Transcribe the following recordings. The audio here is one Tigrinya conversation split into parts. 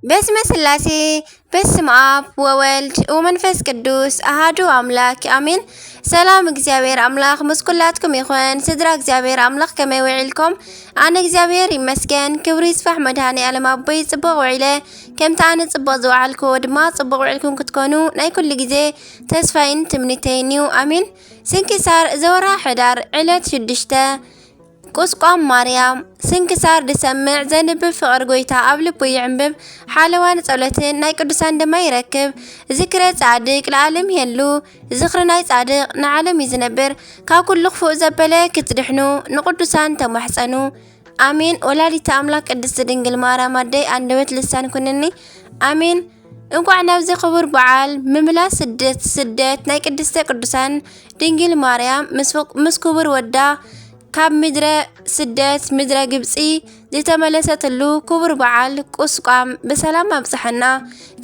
بسم سلاسي بسم آب وولد ومنفس قدوس أهادو أملاك آمين. سلام እግዚአብሔር أملاك مسكولاتكم يخوان سدرا እግዚአብሔር أملاك كما يوعيلكم أنا እግዚአብሔር يمسكن كبري صفح مدهاني على ما بي صبغ وعيله كم تاني صبغ زوعلكم ودما صبغ وعيلكم كتكونوا ناي كل جزء تسفين تمنيتينيو آمين. سنكسار زورا حدار علت شدشته قسقام مريم سنكسار دسمع زنب فقر قويتا قبل بيعنبب حالوان صولتين ناي قدسان دما يركب ذكرى صادق العالم يلو ذكر ناي صادق نعالم يزنبر كا كل خفو زبله كتدحنو نقدسان تمحصنو آمين. ولادي أملاك قدس دنجل مارا مادي أندوت لسان كنني آمين. እንኳን ናብዚ ክቡር በዓል ምምላስ ስደት ናይ ቅድስተ ቅዱሳን ድንግል ማርያም ምስ ክቡር ወዳ ካብ ምድረ ስደት ምድረ ግብጺ ዝተመለሰትሉ ክቡር በዓል ቁስቋም በሰላም አብጽሐና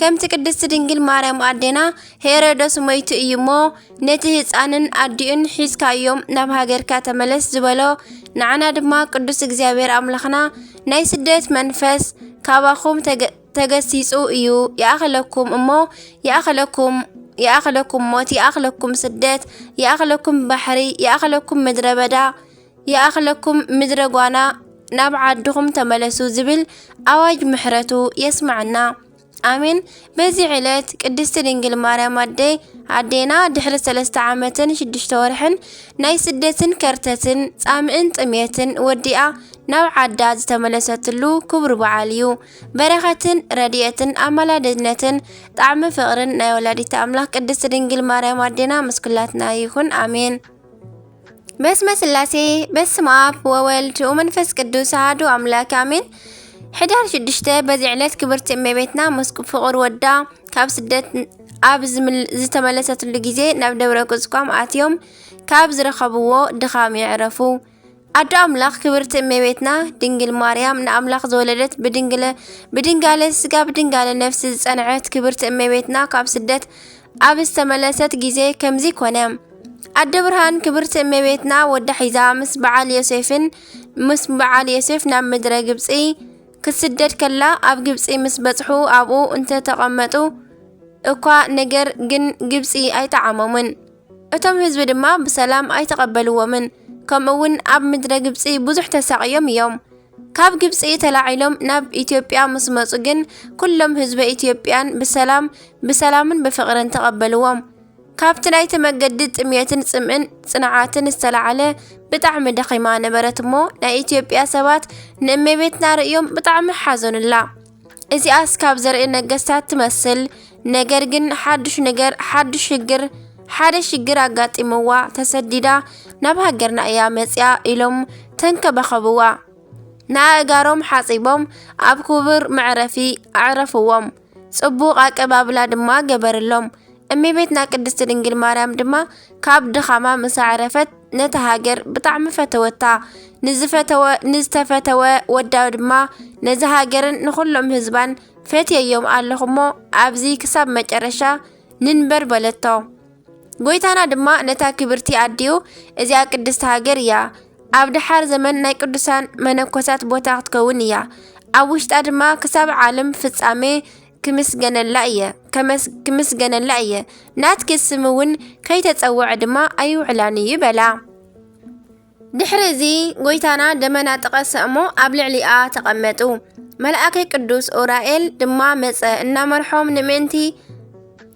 ከምቲ ቅድስት ድንግል ማርያም አዴና ሄሮዶስ ሞይቱ እዩሞ ነቲ ህፃንን አዲኡን ሒዝካዮም ናብ ሃገርካ ተመለስ ዝበሎ ንዓና ድማ ቅዱስ እግዚአብሔር አምላኽና ናይ ስደት መንፈስ ካባኹም ተገሲጹ እዩ ያእኸለኩም እሞ ያእኸለኩም ሞት ያእኸለኩም ስደት ያእኸለኩም ባሕሪ ያእኸለኩም ምድረ በዳ ያእኸለኩም ምድረ ጓና ናብ ዓድኹም ተመለሱ ዝብል አዋጅ ምሕረቱ የስማዕና آمين. بزي علت قدست دنجل مريم አዴና ድሕሪ 3 ዓመትን 6 ወርሕን ናይ ስደትን ከርተትን ጻምእን ጥሜትን ወዲኣ ናብ ዓዳ ዝተመለሰትሉ ክቡር በዓል እዩ። በረኸትን ረድኤትን አማላድነትን ጣዕሚ ፍቅርን ናይ ወላዲት አምላክ ቅድስት ድንግል ማርያም አዴና መስኩላትና ይኹን አሜን። በስመ ስላሴ በስመ አብ ወወልድ ወመንፈስ ቅዱስ አሐዱ አምላክ አሜን። حدار شدشته بزي علت كبرت أمبيتنا مسكو فقر ودا كاب سدت أبز زتملست اللجزء ناب دورة قزقام آتيوم كاب زرخبوه دخام يعرفو أدو أملاخ كبرت أمبيتنا دنجل مريم نأملاخ زولدت بدنجالة سكا بدنجالة نفس الصنعات كبرت أمبيتنا كاب سدت أبز تملست جزء كمزي كونام أدو برهان كبرت أمبيتنا ودا حيزا مس بعال يوسف نام مدرة جبسي كسدد كلا أب جبسي مسبتحو أبو أنت تقمتو أقوى نجر جن جبسي أي تعممن أتم حزب دما بسلام أي تقبلوا من كم أون أب مدر جبسي بزح تسعيم يوم كاب جبسي تلاعلم ناب إثيوبيا مسمسجن كلهم حزب إثيوبيان بسلام بفقرن تقبلوهم كابتناي تمجدد ميتن سمن صناعاتن استلعله بطعم دخيما نبرتمو نا إثيوبيا سبات نمي بيتنا رأيهم بطعم حزن الله إذا أسكاب زرق نجستات تمثل نجرجن حدش شجر عقات إموا تسديدا نبها جرنا أيام يا إلهم تنكبخبوا نا أجارهم حاسبهم أبكبر معرفي أعرفوهم صبوق أكباب لادما جبر لهم أمي بيتنا قدست دنجل مريم دما كاب دخما مسعرفت نتهاجر بطعم فتوتا نزتفتوا ودا دما نزهاجرن نخلهم هزبان فاتي يوم اللهمو أبزي كسب مجرشا ننبر بلتو قويتانا دما نتا كبرتي عديو إذا قدست هاجر يا عبد حار زمن ناي قدسان منكوسات بوتا تكونيا أوشت دما كسب عالم فتصامي كمس جن اللعية نات كسمون كي تتصوع دما أيو علاني بلا دحرزي قويتانا دمنا تقسمو قبل عليا تقمتو ملائكة قدوس أورائيل دما مسا إن مرحوم نمنتي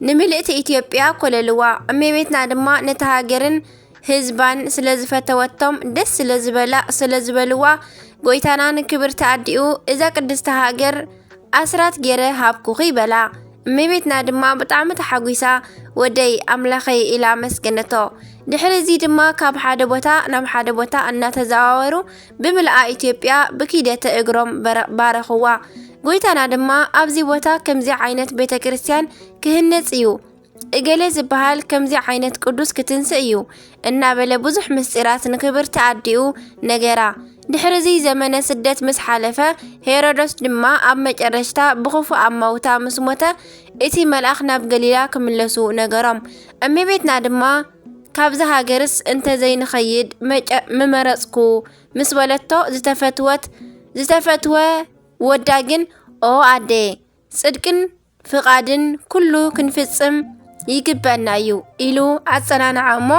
نملئت إثيوبيا كل لوا أمي بيتنا دما نتهاجرن هزبان سلزفتوتم دس سلزبلوا قويتانا نكبر تعديو إذا قدس تهاجر أسرات جره هابكو بلا ميبتنا دما بطعم تحقيسا ودي أملاخي إلى مسكنتو دحرزي دما كاب حدا بوتا أن تزاورو بملأ إثيوبيا بكيدة إجرام بارخوا قويتانا دما أبزي بوتا كمزي عينت بيت كريستيان كهنت إيو إجلس بحال كمزي عينت قدوس كتنسيو إنا بلا بزح مسيرات نكبر تعديو نجرا دحرزي زمن سدت مس حلفة هيرودوس دما أب مجرشتا بخوف أب موتا مسموتا إتي ملأخنا بقليلا كملسو نجرم أمي بيتنا دما كابزا هاجرس انت زين خيد ممرسكو مسولتو زتفتوى وداجن أو عدي ጽድቅን ፍቃድን ኩሉ ክንፍጽም ይግባና እዩ ኢሉ አጸናንዓ እሞ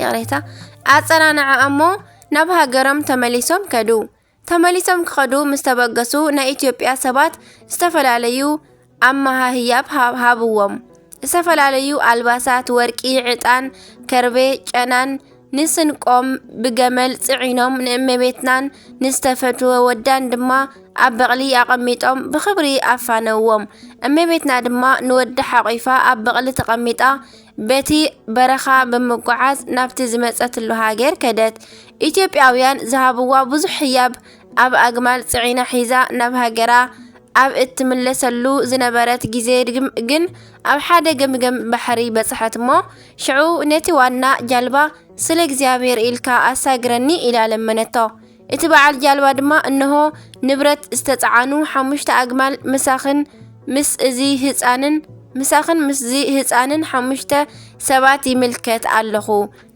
ያሬታ አጸናንዓ እሞ ናብ ሃገሮም ተመሊሶም ከዱ ተመሊሶም ከዱ ምስተበገሱ ናይ ኢትዮጵያ ሰባት ዝተፈላለዩ አማሃህያብ ሃብዎም ዝተፈላለዩ አልባሳት ወርቂ ዕጣን ከርቤ ጨናን ንስንቆም ብገመል ጽዒኖም ንእመቤትናን ንስተፈትወ ወዳን ድማ ኣብ በቕሊ ኣቐሚጦም ብኽብሪ ኣፋነዎም እመቤትና ድማ ንወዲ ሓቒፋ ኣብ በቕሊ ተቐሚጣ በቲ በረኻ ብምጓዓዝ ናብቲ ዝመጸትሉ ሃገር ከደት ኢትዮጵያውያን ዝሃብዋ ብዙሕ ህያብ ኣብ ኣግማል ጽዒና ሒዛ ናብ ሃገራ ኣብ እትምለሰሉ ዝነበረት ግዜ ግን ኣብ ሓደ ገምገም ባሕሪ በጽሐት እሞ ሽዑ ነቲ ዋና ጃልባ ስለ እግዚአብሔር ኢልካ አሳግረኒ ኢላ ለመነቶ እቲ በዓል ጃልባ ድማ እንሆ ንብረት ዝተጻዓኑ 5 ኣግማል ምሳኽን ምስ እዚ ህፃንን 5 ሰባት ይምልከት ኣለኹ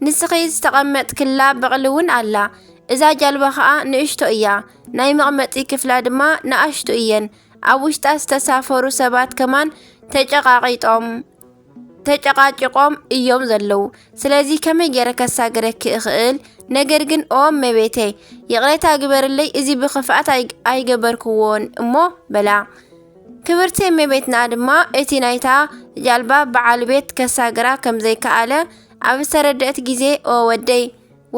ንስኺ ዝተቐመጥክላ በቕሊ እውን ኣላ እዛ ጃልባ ከዓ ንእሽቶ እያ ናይ መቕመጢ ክፍላ ድማ ንኣሽቱ እየን ኣብ ውሽጣ ዝተሳፈሩ ሰባት ከማን ተጨቃጭቆም እዮም ዘለው ስለዚ ከመይ ገረ ከሳግረክ እኽእል ነገር ግን እመቤቴ ይቕሬታ ግበርለይ እዚ ብኽፍኣት ኣይገበርክዎን እሞ በላ ክብርቲ እመቤትና ድማ እቲ ናይታ ጃልባ በዓል ቤት ከሳግራ ከም ዘይከኣለ ኣብ ዝተረድአት ግዜ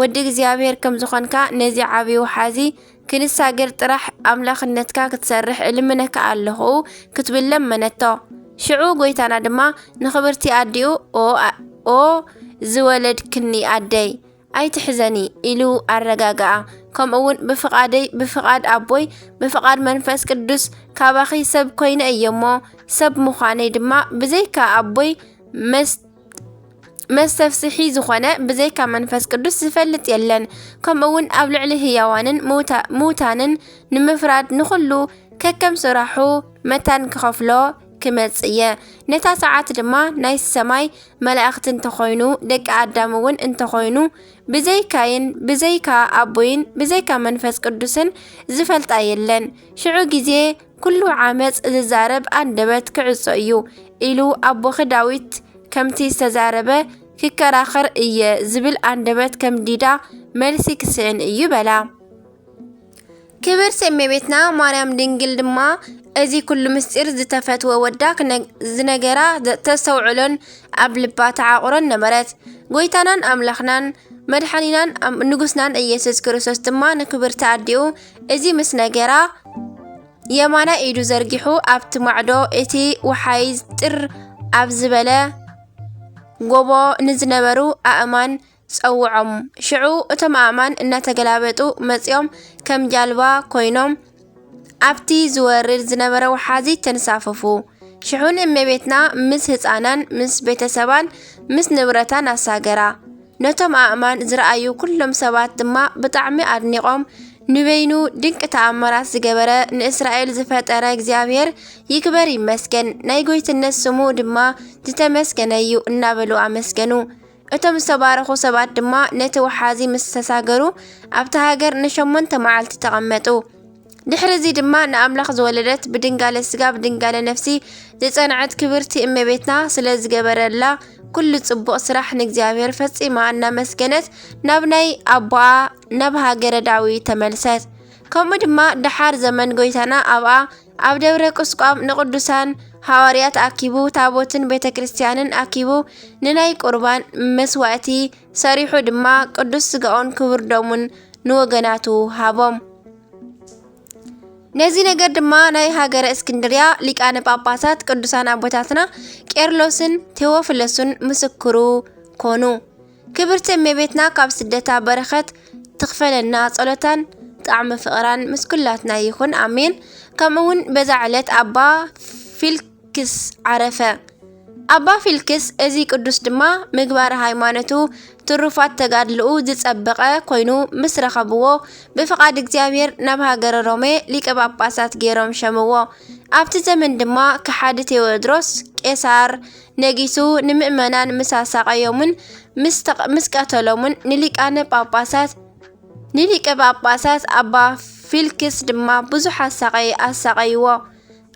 ወዲ እግዚአብሔር ከም ዝኾንካ ነዚ ዓብይ ወሓዚ ክንሳገር ጥራሕ ኣምላኽነትካ ክትሰርሕ እልምነካ ኣለኹ ክትብለም መነቶ ሽዑ ጎይታና ድማ ንኽብርቲ ኣዲኡ ኦ ዝወለድክኒ ኣደይ ኣይትሕዘኒ ኢሉ ኣረጋግኣ ከምኡውን ብፍቃድ ኣቦይ ብፍቃድ መንፈስ ቅዱስ ካባኺ ሰብ ኮይነ እየሞ ሰብ ምዃነይ ድማ ብዘይካ ኣቦይ መስተፍስሒ ዝኾነ ብዘይካ መንፈስ ቅዱስ ዝፈልጥ የለን ከምኡውን ኣብ ልዕሊ ህያዋንን ሙታንን ንምፍራድ ንኹሉ ከከም ስራሑ መታን ክኸፍሎ ክመጽየ ነታ ሰዓት ድማ ናይ ሰማይ መላእኽት እንተኾይኑ ደቂ ኣዳም እውን እንተኾይኑ ብዘይካ ኣቦይን ብዘይካ መንፈስ ቅዱስን ዝፈልጣ የለን ሽዑ ግዜ ኩሉ ዓመፅ ዝዛረብ አንደበት ክዕጾ እዩ ኢሉ ኣቦኺ ዳዊት ከምቲ ዝተዛረበ ክከራኸር እየ ዝብል አንደበት ከም ዲዳ መልሲ ክስዕን እዩ በላ ክብርቲ እመቤትና ማርያም ድንግል ድማ እዚ ኩሉ ምስጢር ዝተፈትወ ወዳ ዝነገራ ተስተውዕሎን ኣብ ልባ ተዓቁሮን ነበረት ጎይታናን ኣምላኽናን መድሓኒናን ንጉስናን ኢየሱስ ክርስቶስ ድማ ንክብርቲ ኣዲኡ እዚ ምስ ነገራ የማና ኢዱ ዘርጊሑ ኣብቲ ማዕዶ እቲ ወሓይዝ ጥር ኣብ ዝበለ ጎቦ ንዝነበሩ ኣእማን ጸውዖም ሽዑ እቶም ኣእማን እናተገላበጡ መጽዮም ከም ጃልባ ኮይኖም ኣብቲ ዝወርድ ዝነበረ ወሓዚ ተንሳፈፉ ሽዑን እመቤትና ምስ ህፃናን ምስ ቤተሰባን ምስ ንብረታን ኣሳገራ ነቶም ኣእማን ዝረኣዩ ኩሎም ሰባት ድማ ብጣዕሚ ኣድኒቆም ንበይኑ ድንቅ ተኣምራት ዝገበረ ንእስራኤል ዝፈጠረ እግዚአብሔር ይክበር ይመስገን ናይ ጎይትነት ስሙ ድማ ዝተመስገነ እዩ እናበሉ ኣመስገኑ እቶም ዝተባረኹ ሰባት ድማ ነቲ ወሓዚ ምስ ተሳገሩ ኣብቲ ሃገር ንሸሞንተ መዓልቲ ተቐመጡ ድሕሪዚ ድማ ንኣምላኽ ዝወለደት ብድንጋለ ስጋ ብድንጋለ ነፍሲ ዝጸንዐት ክብርቲ እመቤትና ስለ ዝገበረላ ኩሉ ጽቡቕ ስራሕ ንእግዚአብሔር ፈጺማ እናመስገነት ናብ ናይ ኣቦኣ ናብ ሃገረ ዳዊት ተመልሰት ከምኡ ድማ ድሓር ዘመን ጎይታና ኣብኣ ኣብ ደብረ ቁስቋም ንቅዱሳን ሐዋርያት አኪቡ ታቦትን ቤተክርስቲያንን አኪቡ ንናይ ቁርባን መስዋዕቲ ሰሪሑ ድማ ቅዱስ ስጋውን ክቡር ደሙን ንወገናቱ ሃቦም ነዚ ነገር ድማ ናይ ሃገረ እስክንድርያ ሊቃነ ጳጳሳት ቅዱሳን አቦታትና ቄርሎስን ቴዎፍሎስን ምስክሩ ኮኑ ክብርት እመቤትና ካብ ስደታ በረኸት ትኽፈለና ጸሎታን ጣዕመ ፍቅራን ምስኩላትና ይኹን አሜን ከምውን በዛ ዕለት አባ ፊልክስ ዓረፈ አባ ፊልክስ እዚ ቅዱስ ድማ ምግባር ሃይማኖቱ ትሩፋት ተጋድልኡ ዝጸበቀ ኮይኑ ምስ ረኸብዎ ብፍቃድ እግዚአብሔር ናብ ሃገረ ሮሜ ሊቀ ጳጳሳት ገይሮም ሸምዎ ኣብቲ ዘመን ድማ ከሓዲ ቴዎድሮስ ቄሳር ነጊሱ ንምእመናን ምሳሳቀዮምን ምስቀተሎምን ንሊቀ ጳጳሳት አባ ፊልክስ ድማ ብዙሕ አሳቀይዎ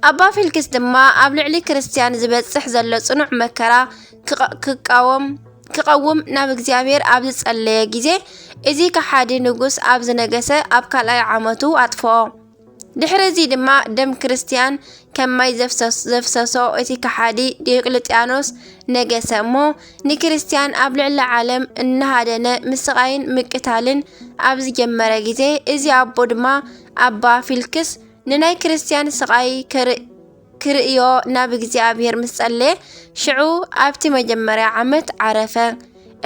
أبا فيلكس دما أب لعلي كريستيان زبصح زلو صنوع مكرا كقوم ناب እግዚአብሔር ኣብ ዝጸለየ ጊዜ እዚ ከሓዲ ንጉስ ኣብ ዝነገሰ ኣብ ካልኣይ ዓመቱ ኣጥፎ ድሕረዚ ድማ ደም ክርስቲያን ከማይ ዘፍሰሶ እቲ ከሓዲ ዲዮቅልጥያኖስ ነገሰ እሞ ንክርስቲያን ኣብ ልዕሊ ዓለም እናሃደነ ምስቃይን ምቅታልን ኣብ ዝጀመረ ጊዜ እዚ ኣቦ ድማ ኣባ ፊልክስ ንናይ ክርስቲያን ስቃይ ክርእዮ ናብ እግዚአብሔር ምስጸለየ ሽዑ ኣብቲ መጀመርያ ዓመት ዓረፈ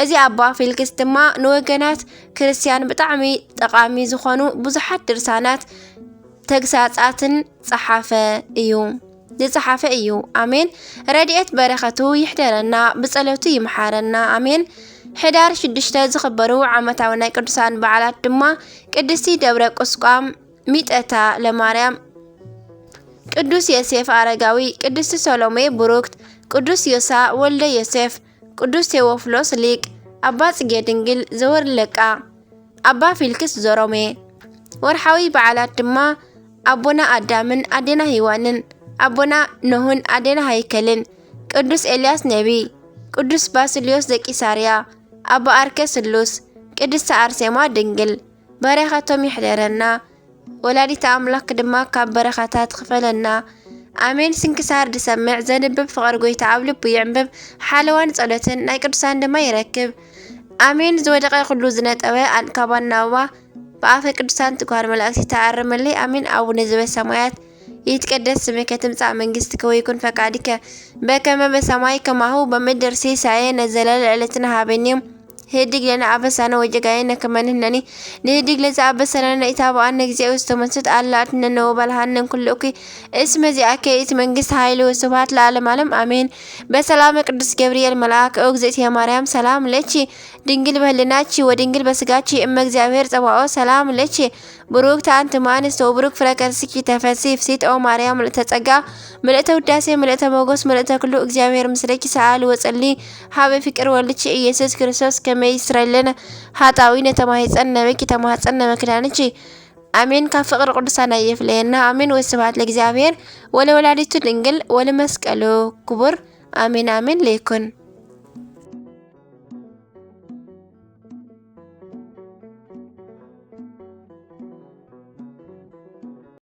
እዚ ኣባ ፊልክስ ድማ ንወገናት ክርስቲያን ብጣዕሚ ጠቃሚ ዝኾኑ ብዙሓት ድርሳናት ተግሳጻትን ጸሓፈ እዩ ኣሜን ረድኤት በረኸቱ ይሕደረና ብጸሎቱ ይምሓረና ኣሜን ሕዳር 6 ዝኽበሩ ዓመታዊ ናይ ቅዱሳን በዓላት ድማ ቅድስቲ ደብረ ቁስቋም ሚጠታ ለማርያም ቅዱስ ዮሴፍ አረጋዊ ቅዱስ ሰሎሜ ቡሩክት ቅዱስ ዮሳ ወልደ ዮሴፍ ቅዱስ ቴዎፍሎስ ሊቅ አባ ጽጌ ድንግል ዘወርለቃ አባ ፊልክስ ዞሮሜ ወርሓዊ በዓላት ድማ አቦና አዳምን አዴና ሔዋንን አቦና ኖህን አዴና ሃይከልን ቅዱስ ኤልያስ ነቢ ቅዱስ ባስልዮስ ዘቂሳርያ አባ አርከ ስሉስ ቅድስት አርሴማ ድንግል በረኸቶም ይሕደረና ወላዲተ አምላክ ድማ ካብ በረኸታት ክፈለና አሜን ስንክሳር ድሰምዕ ዘንብብ ፍቅር ጎይታ ኣብ ልቡ ይዕንብብ ሓለዋን ጸሎትን ናይ ቅዱሳን ድማ ይረክብ አሜን ዝወደቀ ኩሉ ዝነጠበ አንካባናዋ በአፈ ቅዱሳን ትጓር መላእክት ተአርመለይ አሜን አቡነ ዘበሰማያት ይትቀደስ ስምከ ትምጻእ መንግስትከ ወይኩን ፈቃድከ በከመ በሰማይ ከማሁ በምድር ሲሳየነ ዘለለ ዕለትነ ሀበነ هديك لنا أبسنا وجاينا كمان هنني نهديك لذا أبسنا نيتابع عن نجزء واستمست على أننا نوبل هنن كل أوكي اسم ذي أكيد اسم منجس هايلو وسبات العالم عالم آمين بسلام قدس جبريل ملاك أوجزت يا مريم سلام لتشي دينجل بهلناتشي ودينجل بسجاتشي إمك زعير سواء سلام لتشي بروك تانت مانس وبروك فركرسكي تفسيف سيت أو مريم لتتجا ملأت وداسي ملأت موجس ملأت كله إجابير مسلكي سأل وسألي حابب فكر ولتشي يسوع كريستوس كما يسرى لنا هاتاوين تماهيسنا بك تماهيسنا مكانتشي آمين كفقر قدسنا يفلينا آمين والسبات لإجابير ولا ولادي تدنجل ولا مسكلو كبر آمين آمين ليكن